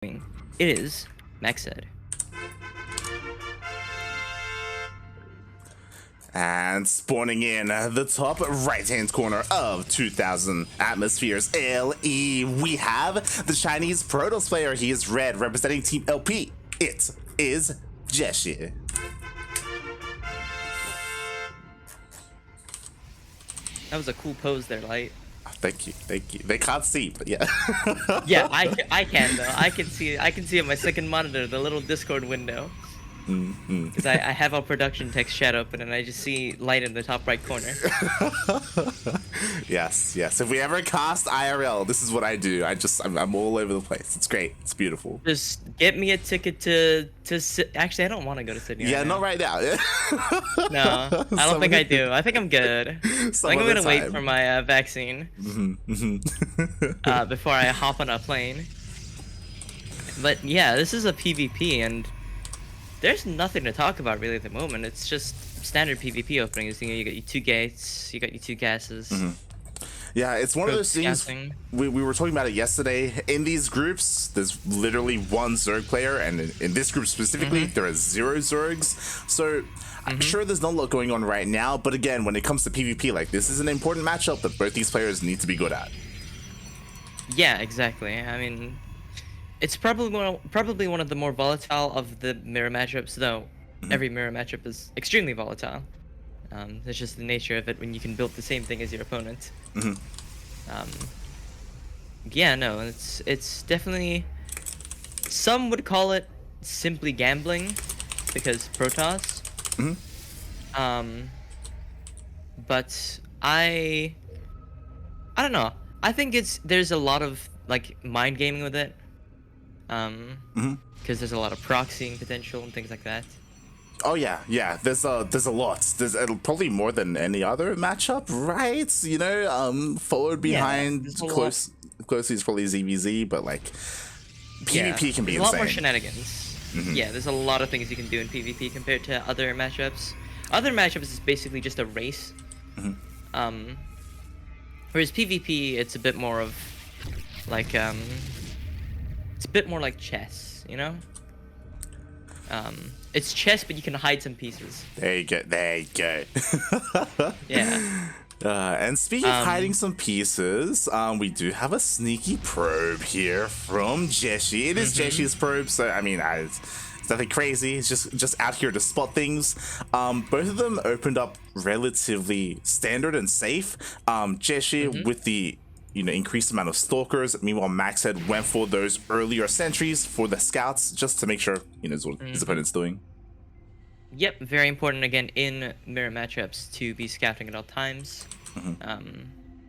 It is MacSed. And spawning in the top right-hand corner of 2000 Atmospheres LE, we have the Chinese Protoss player. He is red, representing Team LP. It is Jieshi. That was a cool pose there, Light. Thank you, thank you. They can't see, but yeah. Yeah, I can though. I can see on my second monitor the little Discord window. Because I have our production text chat open and I just see Light in the top right corner. Yes, yes. If we ever cast IRL, this is what I do. I'm all over the place. It's great. It's beautiful. Just get me a ticket to actually, I don't want to go to Sydney. Yeah, right not now. right now. No, I don't think I do. I think I'm good. I think I'm gonna wait for my vaccine before I hop on a plane. But yeah, this is a PvP and there's nothing to talk about really at the moment. It's just standard PvP openings. You know, you got your 2 gates, you got your 2 gases. Yeah, it's one of those things. We were talking about it yesterday. In these groups, there's literally 1 Zerg player, and in this group specifically, there are 0 Zergs. So I'm sure there's not a lot going on right now. But again, when it comes to PvP, like, this is an important matchup that both these players need to be good at. Yeah, exactly. I mean, it's probably one of the more volatile of the mirror matchups, though. Every mirror matchup is extremely volatile. That's just the nature of it when you can build the same thing as your opponent. Yeah, no, it's definitely, some would call it simply gambling because Protoss. But I don't know. I think there's a lot of like mind gaming with it. Because there's a lot of proxying potential and things like that. Oh yeah, yeah. There's a lot. There's probably more than any other matchup, right? You know, followed behind closely is probably ZVZ, but like PvP can be insane. A lot more shenanigans. Yeah, there's a lot of things you can do in PvP compared to other matchups. Other matchups is basically just a race. Whereas PvP, it's a bit more of like it's a bit more like chess, you know? It's chess, but you can hide some pieces. There you go. There you go. Yeah. And speaking of hiding some pieces, we do have a sneaky probe here from Jieshi. It is Jieshi's probe, so I mean, it's nothing crazy. It's just out here to spot things. Both of them opened up relatively standard and safe. Jieshi with the increased amount of stalkers. Meanwhile, MacSed went for those earlier sentries for the scouts, just to make sure what his opponent's doing. Yep, very important again in mirror matchups to be scouting at all times.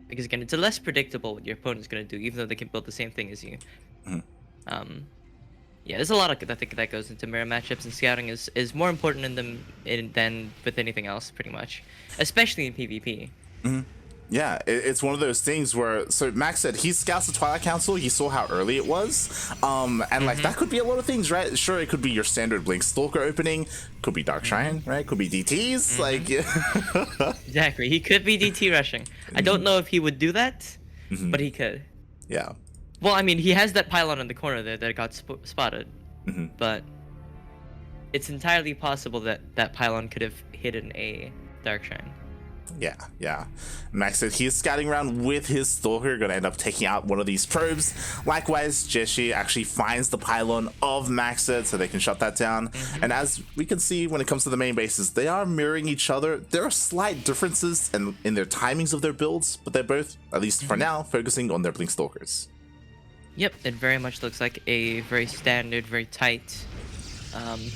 Because again, it's less predictable what your opponent's gonna do, even though they can build the same thing as you. Yeah, there's a lot of that goes into mirror matchups, and scouting is more important in them than with anything else, pretty much, especially in PvP. Yeah, it's one of those things where, so MacSed, he scouts the Twilight Council, he saw how early it was, and like, that could be a lot of things, right? Sure, it could be your standard Blink Stalker opening, could be Dark Shrine, right? Could be DTs, like... Exactly, he could be DT rushing. I don't know if he would do that, but he could. Yeah. Well, I mean, he has that pylon in the corner there that got spotted, but it's entirely possible that that pylon could have hidden a Dark Shrine. Yeah, yeah. MacSed, he's scouting around with his Stalker, gonna end up taking out one of these probes. Likewise, Jieshi actually finds the pylon of MacSed so they can shut that down. And as we can see when it comes to the main bases, they are mirroring each other. There are slight differences in their timings of their builds, but they're both, at least for now, focusing on their Blink Stalkers. Yep, it very much looks like a very standard, very tight +1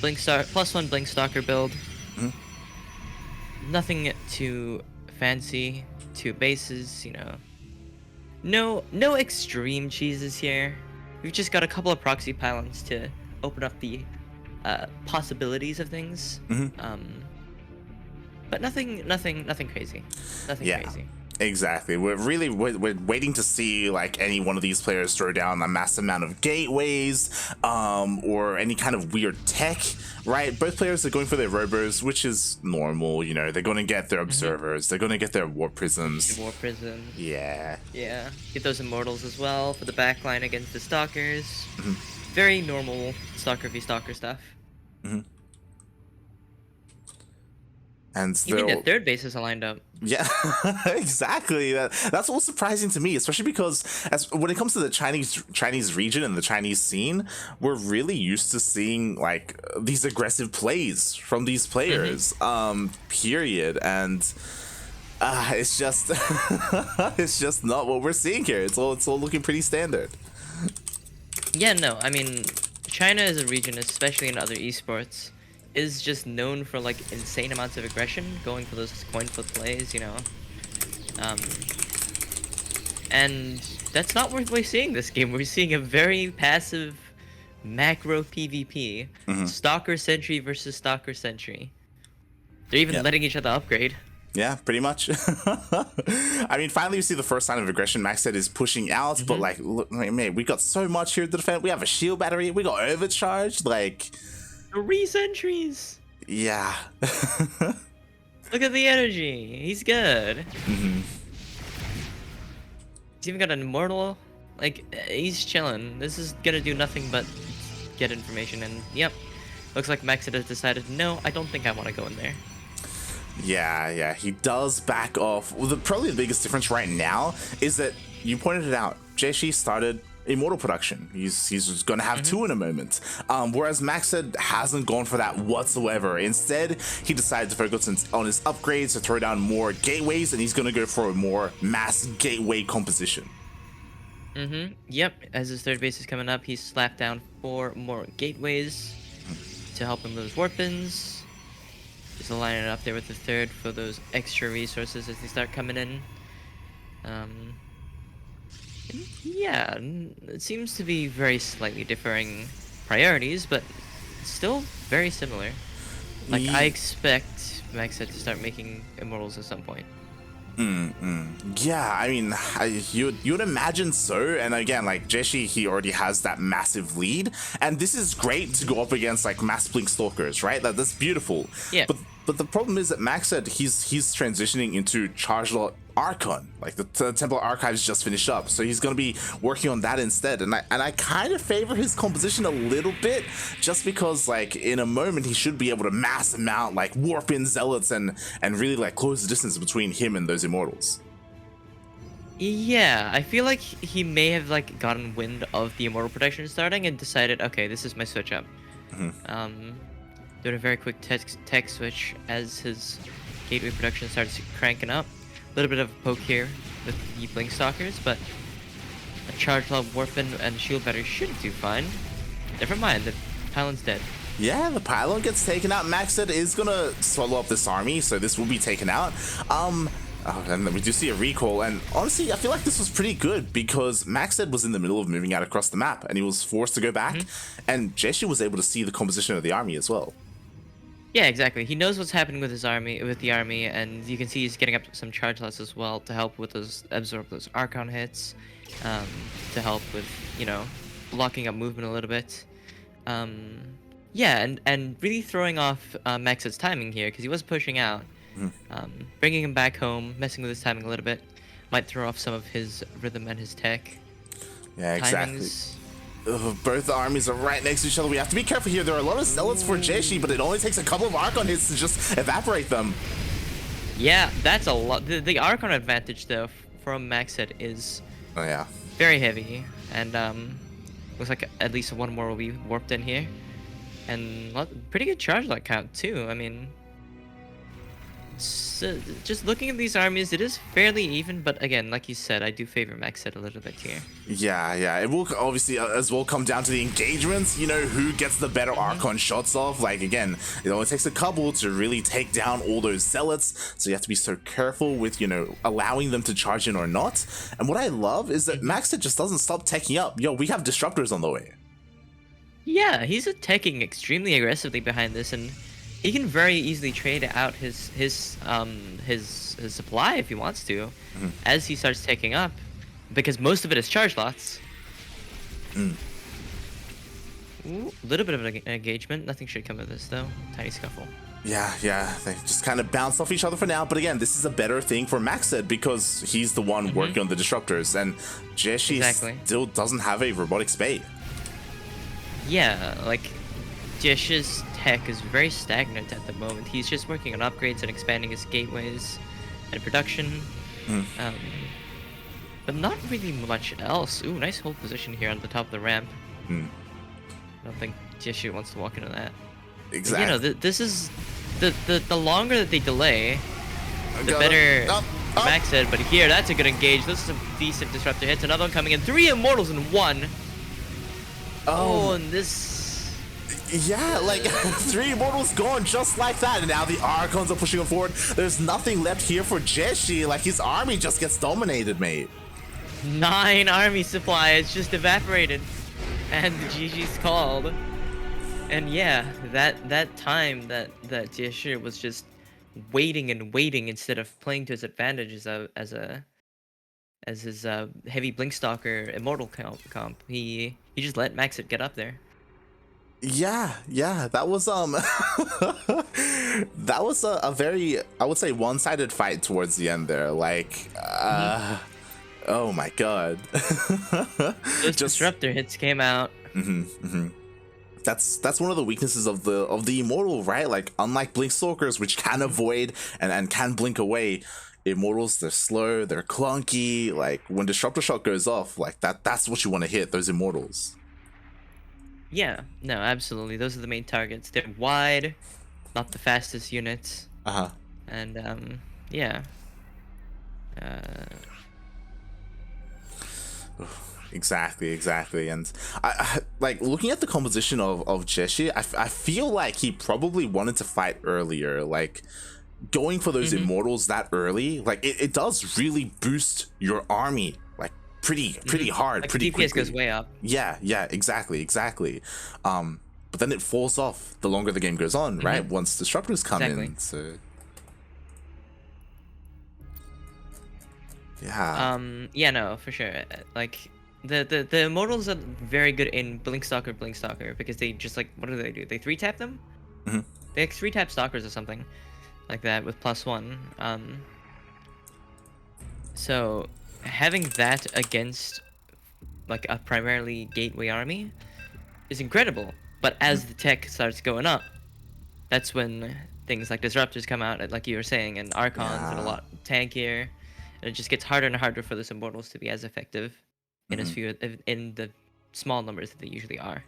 Blink Stalker build. Nothing too fancy, 2 bases, you know. No extreme cheeses here. We've just got a couple of proxy pylons to open up the possibilities of things. But nothing crazy. Nothing crazy. Exactly. We're waiting to see like any one of these players throw down a massive amount of gateways, or any kind of weird tech, right? Both players are going for their robos, which is normal, you know. They're going to get their observers, they're going to get their warp prisms. Warp prisms. Yeah. Yeah. Get those immortals as well for the backline against the stalkers. very normal Stalker v Stalker stuff. And Even the they'll, third bases are lined up. yeah, exactly. That's what's surprising to me, especially because as when it comes to the Chinese region and the Chinese scene, we're really used to seeing like these aggressive plays from these players. Period. And it's just it's just not what we're seeing here. It's all looking pretty standard. Yeah, no, I mean, China as a region, especially in other esports, is just known for like insane amounts of aggression, going for those coin flip plays, you know. And that's not what we're seeing this game. We're seeing a very passive macro PvP. Stalker Sentry versus Stalker Sentry. They're even letting each other upgrade. Yeah, pretty much. I mean, finally we see the first sign of aggression. MacSed is pushing out, but like, look, man, we got so much here to defend. We have a shield battery. We got overcharged. Like, 3 sentries. yeah. Look at the energy. He's good. He's even got an immortal. Like, he's chilling. This is gonna do nothing but get information. And yep, looks like MacSed has decided, no, I don't think I want to go in there. Yeah, he does back off. Well, probably the biggest difference right now is that you pointed it out. Jieshi started Immortal production. He's going to have 2 in a moment. Whereas MacSed hasn't gone for that whatsoever. Instead, he decided to focus on his upgrades to throw down more gateways, and he's going to go for a more mass gateway composition. Yep, as his third base is coming up, he's slapped down 4 more gateways to help him lose weapons. Just aligning it up there with the third for those extra resources as they start coming in. Yeah, it seems to be very slightly differing priorities, but still very similar. Like, I expect MacSed to start making Immortals at some point. Yeah, I mean, you'd imagine so. And again, like Jieshi, he already has that massive lead, and this is great to go up against like mass blink stalkers, right? That's beautiful. Yeah. But the problem is that MacSed, he's transitioning into Charge Lot Archon. Like the Templar Archives just finished up, so he's gonna be working on that instead. And I kind of favor his composition a little bit, just because like in a moment he should be able to mass them out, like warp in zealots and really like close the distance between him and those immortals. Yeah, I feel like he may have like gotten wind of the Immortal production starting and decided, okay, this is my switch up. Doing a very quick tech switch as his gateway production starts cranking up. A little bit of a poke here with the blink stalkers, but a charge club, warpin, and shield battery should do fine. Never mind, the pylon's dead. Yeah, the pylon gets taken out. MacSed is gonna swallow up this army, so this will be taken out. And we do see a recall, and honestly, I feel like this was pretty good because MacSed was in the middle of moving out across the map, and he was forced to go back, and Jieshi was able to see the composition of the army as well. Yeah, exactly. He knows what's happening with the army, and you can see he's getting up some charge lots as well to help with absorb those Archon hits, to help with, you know, blocking up movement a little bit. Yeah, and really throwing off MacSed's timing here, because he was pushing out. Bringing him back home, messing with his timing a little bit, might throw off some of his rhythm and his tech. Yeah, exactly. Timings. Both the armies are right next to each other. We have to be careful here. There are a lot of zealots for Jieshi, but it only takes a couple of Archon hits to just evaporate them. Yeah, that's a lot. The Archon advantage, though, from MacSed is very heavy. And looks like at least 1 more will be warped in here. And pretty good charge lot count, too. I mean, so just looking at these armies, it is fairly even, but again, like you said, I do favor MacSed a little bit here. Yeah, it will obviously as well come down to the engagements, you know, who gets the better Archon shots off. Like, again, it only takes a couple to really take down all those zealots, so you have to be so careful with, you know, allowing them to charge in or not. And what I love is that MacSed just doesn't stop teching up. Yo, we have disruptors on the way. Yeah, he's attacking extremely aggressively behind this, and he can very easily trade out his supply if he wants to, as he starts taking up, because most of it is charge lots. Ooh, a little bit of an engagement. Nothing should come of this though. Tiny scuffle. Yeah, they just kind of bounce off each other for now. But again, this is a better thing for MacSed because he's the one working on the disruptors, and Jieshi still doesn't have a robotic spade. yeah, like Jieshi's tech is very stagnant at the moment. He's just working on upgrades and expanding his gateways and production. Mm. Um, but not really much else. Ooh, nice hold position here on the top of the ramp. Mm. I don't think Jieshi wants to walk into that. Exactly. But, this is the longer that they delay, the better MacSed. But here, that's a good engage. This is some decent disruptor hits. Another one coming in. 3 immortals in 1. Oh, and this. Yeah, like 3 immortals gone just like that, and now the Archons are pushing him forward. There's nothing left here for Jieshi. Like his army just gets dominated, mate. 9 army supply. It's just evaporated, and GG's called. And yeah, that time that Jieshi was just waiting and waiting instead of playing to his advantage as his heavy Blinkstalker immortal comp. He just let MacSed get up there. Yeah, that was that was a very, I would say, one-sided fight towards the end there. Like oh my god. Those disruptor hits came out. That's one of the weaknesses of the immortal, right? Like, unlike Blinkstalkers, which can avoid and can blink away, immortals, they're slow, they're clunky. Like when disruptor shot goes off, like that's what you want to hit, those immortals. Yeah, no, absolutely. Those are the main targets. They're wide, not the fastest units. And yeah. Exactly. And I like looking at the composition of Jieshi. I feel like he probably wanted to fight earlier. Like going for those immortals that early, like it does really boost your army like pretty hard, like pretty DPS quickly. goes way up. Yeah, exactly. But then it falls off the longer the game goes on, right? Once disruptors come in. So yeah. Yeah, no, for sure. Like the immortals are very good in Blinkstalker because they just like, what do? They 3-tap them? They like 3-tap stalkers or something like that with +1. So having that against like a primarily gateway army is incredible. But as the tech starts going up, that's when things like disruptors come out, like you were saying, and Archons and a lot tankier, and it just gets harder and harder for those immortals to be as effective in in the small numbers that they usually are.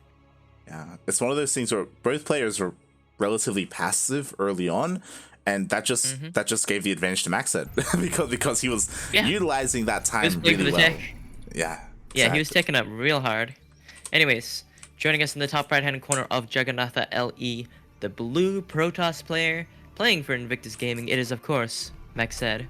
Yeah, it's one of those things where both players are relatively passive early on, and that just gave the advantage to MacSed because he was utilizing that time really well. Yeah, yeah, he was taking up real hard. Anyways, joining us in the top right-hand corner of Juggernautha LE, the blue Protoss player playing for Invictus Gaming, it is of course MacSed.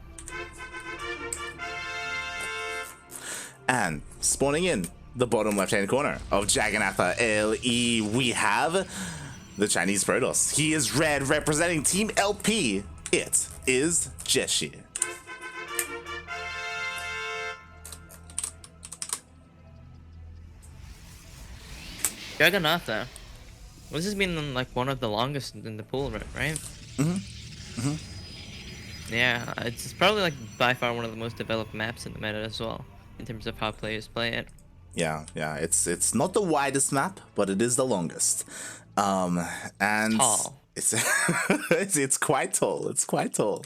And spawning in the bottom left-hand corner of Juggernautha LE, we have the Chinese Protoss. He is red, representing Team LP. It is Jieshi. Juggernautha. This has been like one of the longest in the pool, right? Yeah, it's probably like by far one of the most developed maps in the meta as well, in terms of how players play it. Yeah, it's not the widest map, but it is the longest. And tall. It's quite tall. It's quite tall.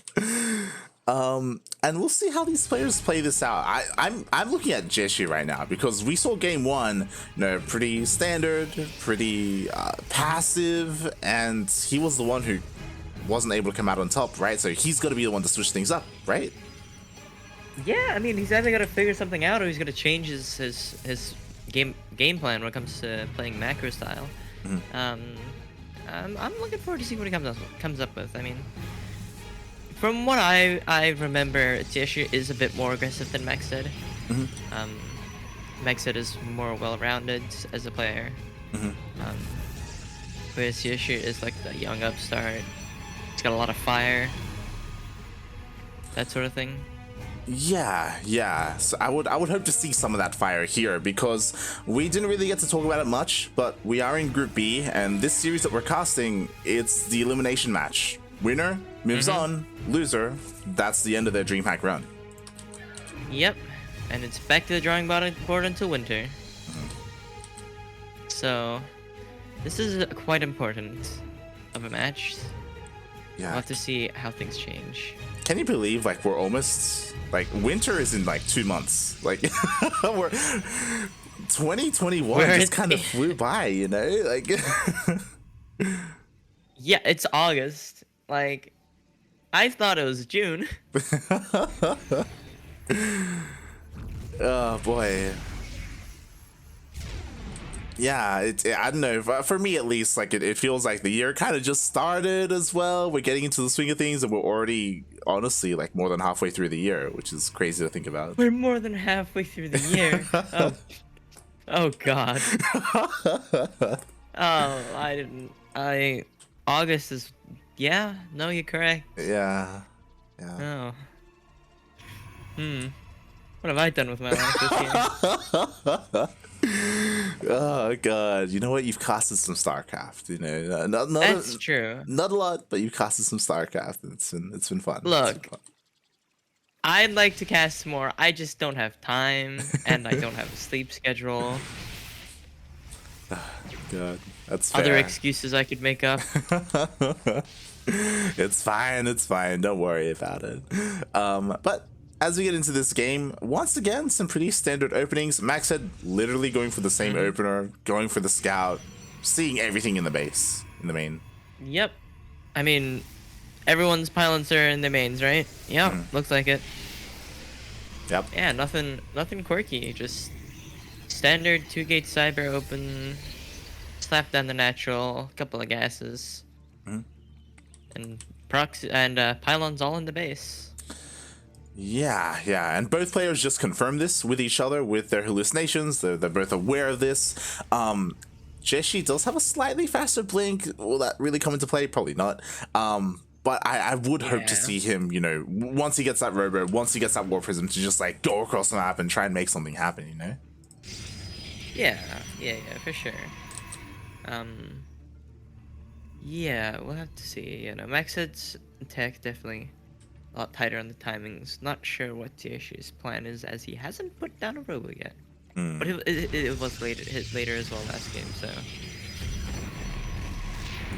And we'll see how these players play this out. I'm looking at Jieshi right now because we saw game 1, pretty standard, pretty passive, and he was the one who wasn't able to come out on top, right? So he's got to be the one to switch things up, right? Yeah, I mean, he's either got to figure something out or he's got to change his game plan when it comes to playing macro style. I'm looking forward to see what he comes up with. I mean, from what I remember, Jieshi is a bit more aggressive than MacSed. MacSed is more well-rounded as a player. Whereas Jieshi is like the young upstart. He's got a lot of fire. That sort of thing. Yeah. So I would hope to see some of that fire here because we didn't really get to talk about it much, but we are in Group B, and this series that we're casting, it's the elimination match. Winner moves on, loser, that's the end of their DreamHack run. Yep, and it's back to the drawing board until winter. So, This is quite important of a match. We'll Yeah. have to see how things change. Can you believe like we're almost like winter is in like 2 months? Like we're 2021 We're just kind of flew by, you know? Like Yeah, it's August. Like, I thought it was June. oh boy. Yeah, I don't know. For me, at least, like it feels like the year kind of just started as well. We're getting into the swing of things, and we're already, honestly, like more than halfway through the year, which is crazy to think about. We're more than halfway through the year. Oh God. Oh, I didn't. August is. Yeah. No, you're correct. Yeah, yeah. Oh. What have I done with my life this year? Oh god, you know what? You've costed some StarCraft. You know, That's true. Not a lot, but you've costed some StarCraft. It's been fun. Look, I'd like to cast more. I just don't have time, and I don't have a sleep schedule. God, that's fair. Other excuses I could make up. It's fine. It's fine. Don't worry about it. But as we get into this game, once again, some pretty standard openings. MacSed literally going for the same opener, going for the scout, seeing everything in the base, in the main. Yep. I mean, everyone's pylons are in the mains, right? Yep. Looks like it. Yep. Yeah, nothing quirky. Just standard 2-gate cyber open, slap down the natural, couple of gases, and proxy and pylons all in the base. Yeah, and both players just confirmed this with each other with their hallucinations. They're both aware of this. Jieshi does have a slightly faster blink. Will that really come into play? Probably not. But I would hope to see him, you know, once he gets that robo, once he gets that war prism, to just like go across the map and try and make something happen, you know? Yeah, for sure. Yeah, we'll have to see. You know, MacSed's tech definitely a lot tighter on the timings. Not sure what Jieshi's plan is, as he hasn't put down a robo yet. But it was later as well last game, so.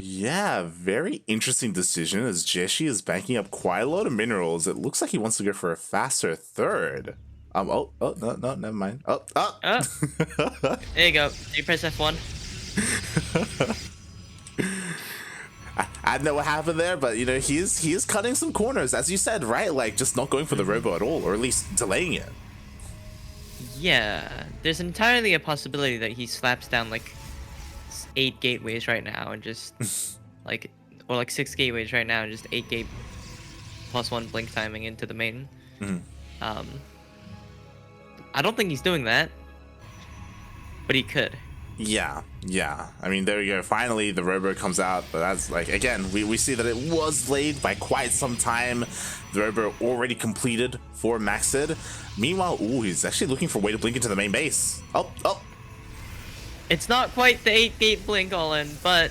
Yeah, very interesting decision as Jieshi is banking up quite a lot of minerals. It looks like he wants to go for a faster third. No, never mind. There you go. Do you press F1? I don't know what happened there, but you know, he is cutting some corners, as you said, right? Like just not going for the robo at all, or at least delaying it. Yeah, there's entirely a possibility that he slaps down like 8 gateways right now and just like 6 gateways right now and just 8 gate +1 blink timing into the main. I don't think he's doing that, but he could. Yeah. I mean, there we go. Finally, the robo comes out, but that's like, again, we see that it was delayed by quite some time. The robo already completed for MacSed. Meanwhile, he's actually looking for a way to blink into the main base. Oh. It's not quite the 8-gate blink all in, but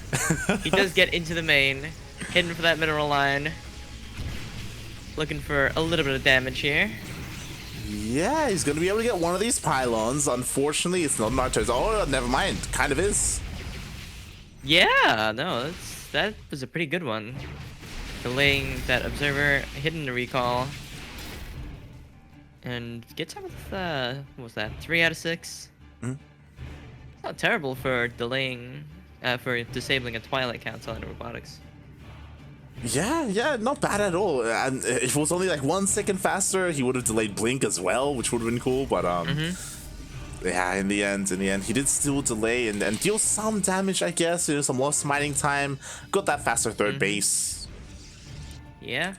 he does get into the main, hidden for that mineral line. Looking for a little bit of damage here. Yeah, he's going to be able to get one of these pylons. Unfortunately, it's not Naruto's. Oh, never mind. Kind of is. Yeah, no, that was a pretty good one. Delaying that observer, hidden the recall. And gets out with, what was that, 3 out of 6? It's not terrible for delaying, for disabling a Twilight Council in robotics. Yeah, not bad at all. And if it was only like 1 second faster, he would have delayed blink as well, which would have been cool. But yeah, in the end, he did still delay and deal some damage, I guess. You know, some lost mining time. Got that faster third base. Yeah,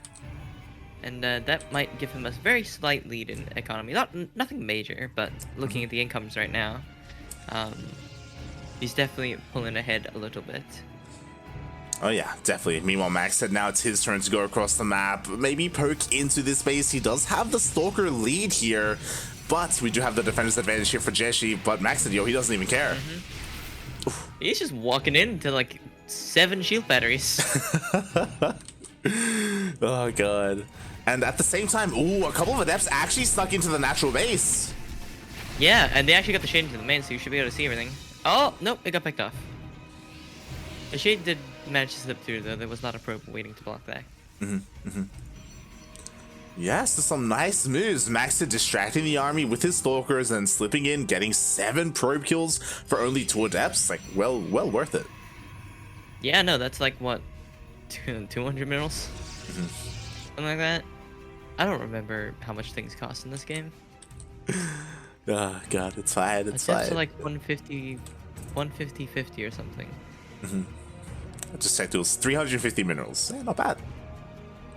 and that might give him a very slight lead in economy. Nothing major, but looking at the incomes right now, he's definitely pulling ahead a little bit. Oh yeah, definitely. Meanwhile, MacSed, now it's his turn to go across the map. Maybe poke into this base. He does have the Stalker lead here, but we do have the defender's advantage here for Jieshi. But MacSed, he doesn't even care. He's just walking into like 7 shield batteries. Oh god. And at the same time, a couple of adepts actually snuck into the natural base. Yeah, and they actually got the shade into the main, so you should be able to see everything. Oh, nope, it got picked off. The Shade did manage to slip through, though. There was not a probe waiting to block that. Yes, so some nice moves. MacSed distracting the army with his stalkers and slipping in, getting 7 probe kills for only 2 adepts. Like, well worth it. Yeah, no, that's like what, 200 minerals, something like that. I don't remember how much things cost in this game. Oh god, it's fine. It's Adepts fine. are like 150, 50 or something. I just checked. It was 350 minerals. Not bad.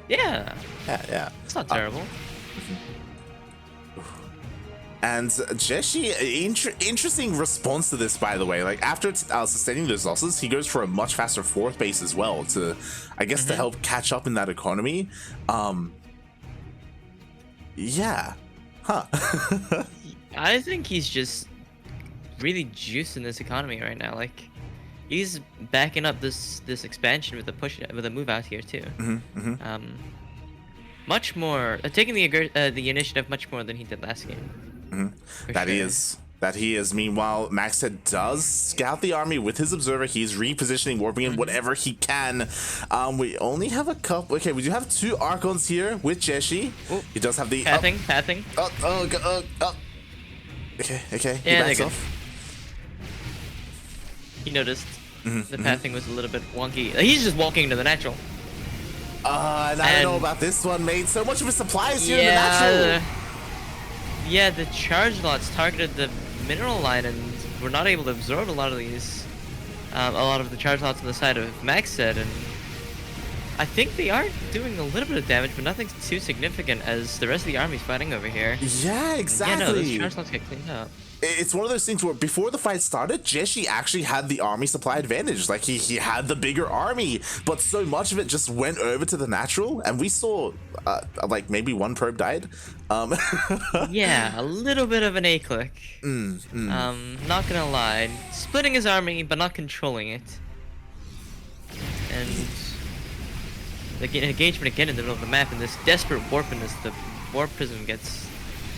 Yeah, Yeah. it's not terrible. And Jieshi, interesting response to this, by the way. Like, after sustaining those losses, he goes for a much faster 4th base as well to, I guess, to help catch up in that economy. Yeah. Huh. I think he's just really juicing this economy right now. Like, he's backing up this expansion with a move out here too. Much more taking the initiative much more than he did last game. That he is. Meanwhile, MacSed does scout the army with his observer. He's repositioning, warping in whatever he can. We only have a couple. Okay, we do have 2 Archons here with Jieshi. He does have the pathing. Oh. Okay. Yeah, he backs they're off. He noticed the pathing was a little bit wonky. He's just walking into the natural. And I don't know about this one, mate. So much of his supplies here in the natural. Yeah, the charge lots targeted the mineral line, and we're not able to absorb a lot of these, a lot of the charge lots on the side of MacSed, and I think they are doing a little bit of damage, but nothing too significant as the rest of the army's fighting over here. Yeah, exactly. Yeah, no, those charge lots get cleaned up. It's one of those things where before the fight started, Jieshi actually had the army supply advantage. Like, he had the bigger army, but so much of it just went over to the natural, and we saw like maybe 1 probe died. Yeah, a little bit of an A-click. Not gonna lie, splitting his army but not controlling it, and the engagement again in the middle of the map, and this desperate warpiness, the warp prism gets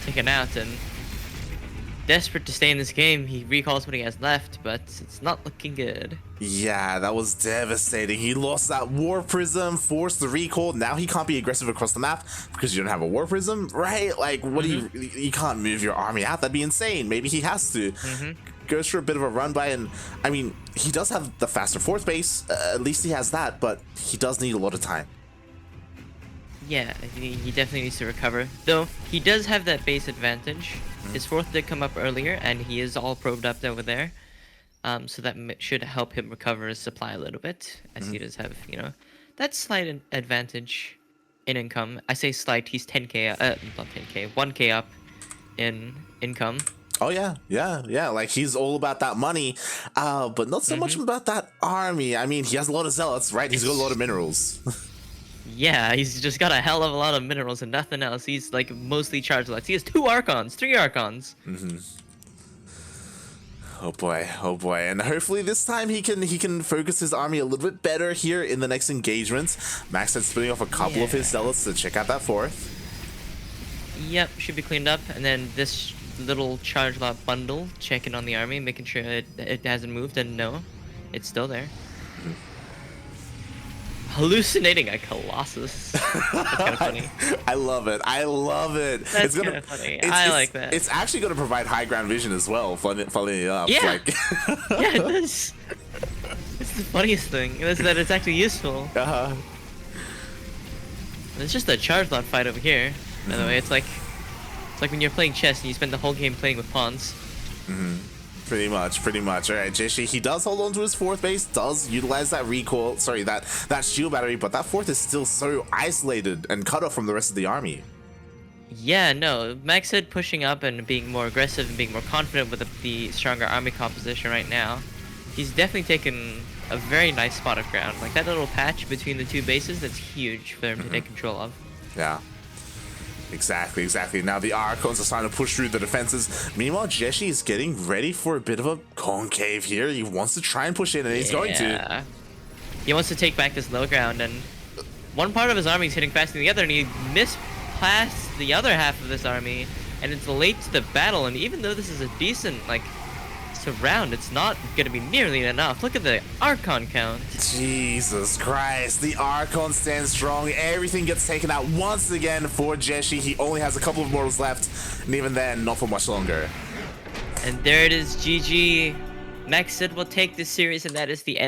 taken out, and desperate to stay in this game, he recalls what he has left, but it's not looking good. Yeah, that was devastating. He lost that war prism, forced the recall. Now he can't be aggressive across the map because you don't have a war prism, right? Like, what do you can't move your army out. That'd be insane. Maybe he has to. Goes for a bit of a run by, and I mean, he does have the faster 4th base. At least he has that, but he does need a lot of time. Yeah, he definitely needs to recover. Though, he does have that base advantage. His 4th did come up earlier, and he is all probed up over there. So that should help him recover his supply a little bit, as he does have, that slight advantage in income. I say slight, he's 10k, not 10k, 1k up in income. Oh yeah, like, he's all about that money, but not so much about that army. I mean, he has a lot of zealots, right? He's got a lot of minerals. Yeah, he's just got a hell of a lot of minerals and nothing else. He's like mostly charged lots. He has 2 Archons, 3 Archons. Oh boy, and hopefully this time he can focus his army a little bit better here in the next engagement. MacSed splitting off a couple of his zealots to check out that 4th. Yep, should be cleaned up, and then this little charge lot bundle, checking on the army, making sure it hasn't moved, and no, it's still there. Hallucinating a Colossus. That's kind of funny. I love it. That's kind of funny. I like that. It's actually going to provide high ground vision as well, funny enough. Yeah. Like Yeah, it does. It's the funniest thing, is that it's actually useful. It's just a charge lot fight over here. By the way, it's like when you're playing chess and you spend the whole game playing with pawns. Pretty much. All right, Jieshi, he does hold on to his 4th base, does utilize that recoil, sorry, that shield battery, but that 4th is still so isolated and cut off from the rest of the army. Yeah, no, MacSed pushing up and being more aggressive and being more confident with the stronger army composition right now. He's definitely taken a very nice spot of ground. Like, that little patch between the 2 bases, that's huge for him to take control of. Yeah. Exactly. Now the Archons are starting to push through the defenses. Meanwhile, Jieshi is getting ready for a bit of a concave here. He wants to try and push in, and he's going to. He wants to take back this low ground, and one part of his army is hitting faster than the other, and he missed past the other half of this army, and it's late to the battle. And even though this is a decent, like, a round, it's not going to be nearly enough. Look at the Archon count. Jesus Christ, the Archon stands strong. Everything gets taken out once again for Jieshi. He only has a couple of mortals left, and even then, not for much longer. And there it is, GG. MacSed will take this series, and that is the end.